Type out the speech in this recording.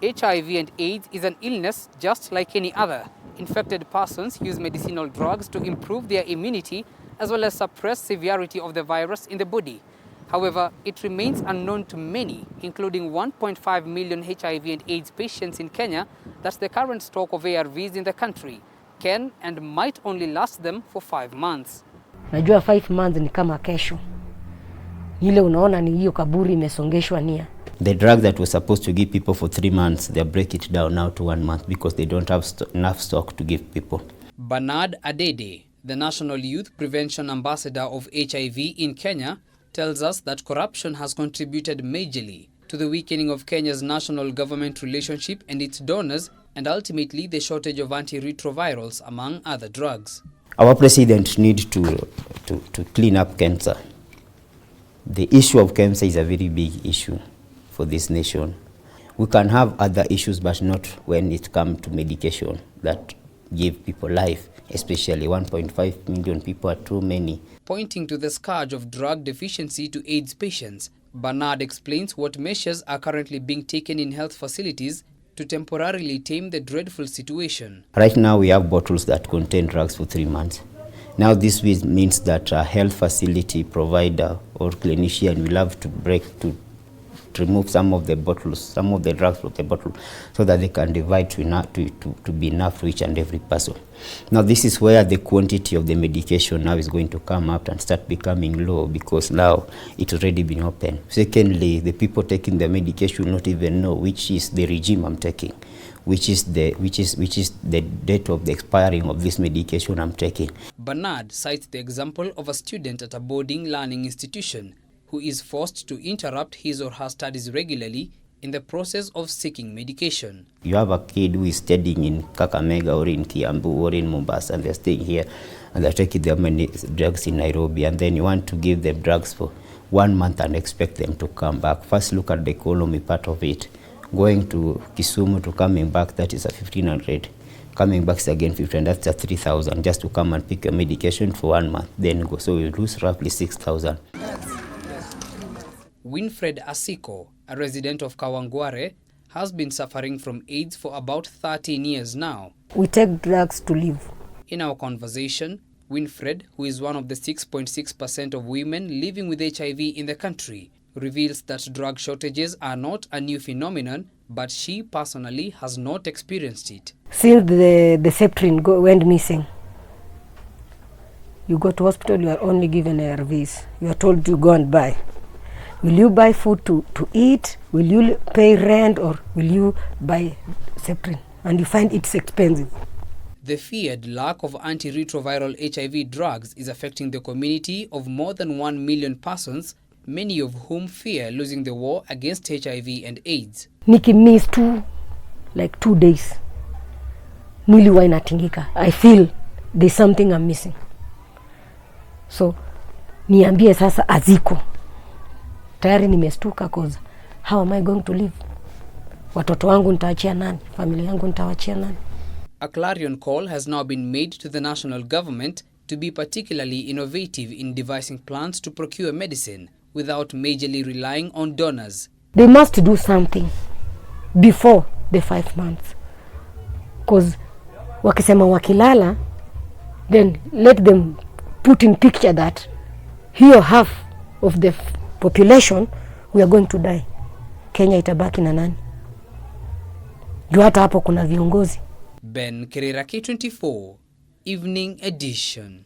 HIV and AIDS is an illness just like any other. Infected persons use medicinal drugs to improve their immunity as well as suppress severity of the virus in the body. However, it remains unknown to many, including 1.5 million HIV and AIDS patients in Kenya, that the current stock of ARVs in the country can and might only last them for 5 months. Najua 5 months ni kama kesho. Ile unaona ni hiyo kaburi imesongeshwa nia. The drug that was supposed to give people for 3 months, they break it down now to 1 month because they don't have enough stock to give people. Bernard Adede, the National Youth Prevention Ambassador of HIV in Kenya, tells us that corruption has contributed majorly to the weakening of Kenya's national government relationship and its donors, and ultimately the shortage of antiretrovirals, among other drugs. Our president needs to clean up cancer. The issue of cancer is a very big issue for this nation. We can have other issues, but not when it comes to medication that give people life, especially 1.5 million people are too many. Pointing to the scourge of drug deficiency to AIDS patients, Bernard explains what measures are currently being taken in health facilities to temporarily tame the dreadful situation. Right now we have bottles that contain drugs for 3 months. Now this means that a health facility provider or clinician will have to remove some of the bottles, some of the drugs from the bottle, so that they can divide to be enough to each and every person. Now this is where the quantity of the medication now is going to come up and start becoming low, because now it's already been open. Secondly, the people taking the medication will not even know which is the regime I'm taking, which is the date of the expiring of this medication I'm taking. Bernard cites the example of a student at a boarding learning institution who is forced to interrupt his or her studies regularly in the process of seeking medication. You have a kid who is studying in Kakamega or in Kiambu or in Mombasa, and they're staying here and they're taking their drugs in Nairobi, and then you want to give them drugs for 1 month and expect them to come back. First look at the economy part of it. Going to Kisumu to coming back, that is a 1,500. Coming back is again 15, that's a 3,000 just to come and pick your medication for 1 month, then go. So you lose roughly 6,000. Winfred Asiko, a resident of Kawangware, has been suffering from AIDS for about 13 years now. We take drugs to live. In our conversation, Winfred, who is one of the 6.6% of women living with HIV in the country, reveals that drug shortages are not a new phenomenon, but she personally has not experienced it. Since the Septrin went missing, you go to hospital, you are only given ARVs. You are told to go and buy. Will you buy food to eat? Will you pay rent, or will you buy Septrin? And you find it's expensive. The feared lack of antiretroviral HIV drugs is affecting the community of more than 1 million persons, many of whom fear losing the war against HIV and AIDS. Niki miss like 2 days. Mwili wa inatingika. I feel there's something I'm missing. So, niambie sasa aziko. Tayari nimestuka, cause how am I going to live? Watoto wangu nitaachia nani? Familia yangu nitaachia nani? A clarion call has now been made to the national government to be particularly innovative in devising plans to procure medicine without majorly relying on donors. They must do something before the 5 months. Cause wakisema wakilala, then let them put in picture that here half of the population we are going to die. Kenya itabaki na nani? Juu hata hapo kuna viongozi. Ben Kirera, K24 Evening Edition.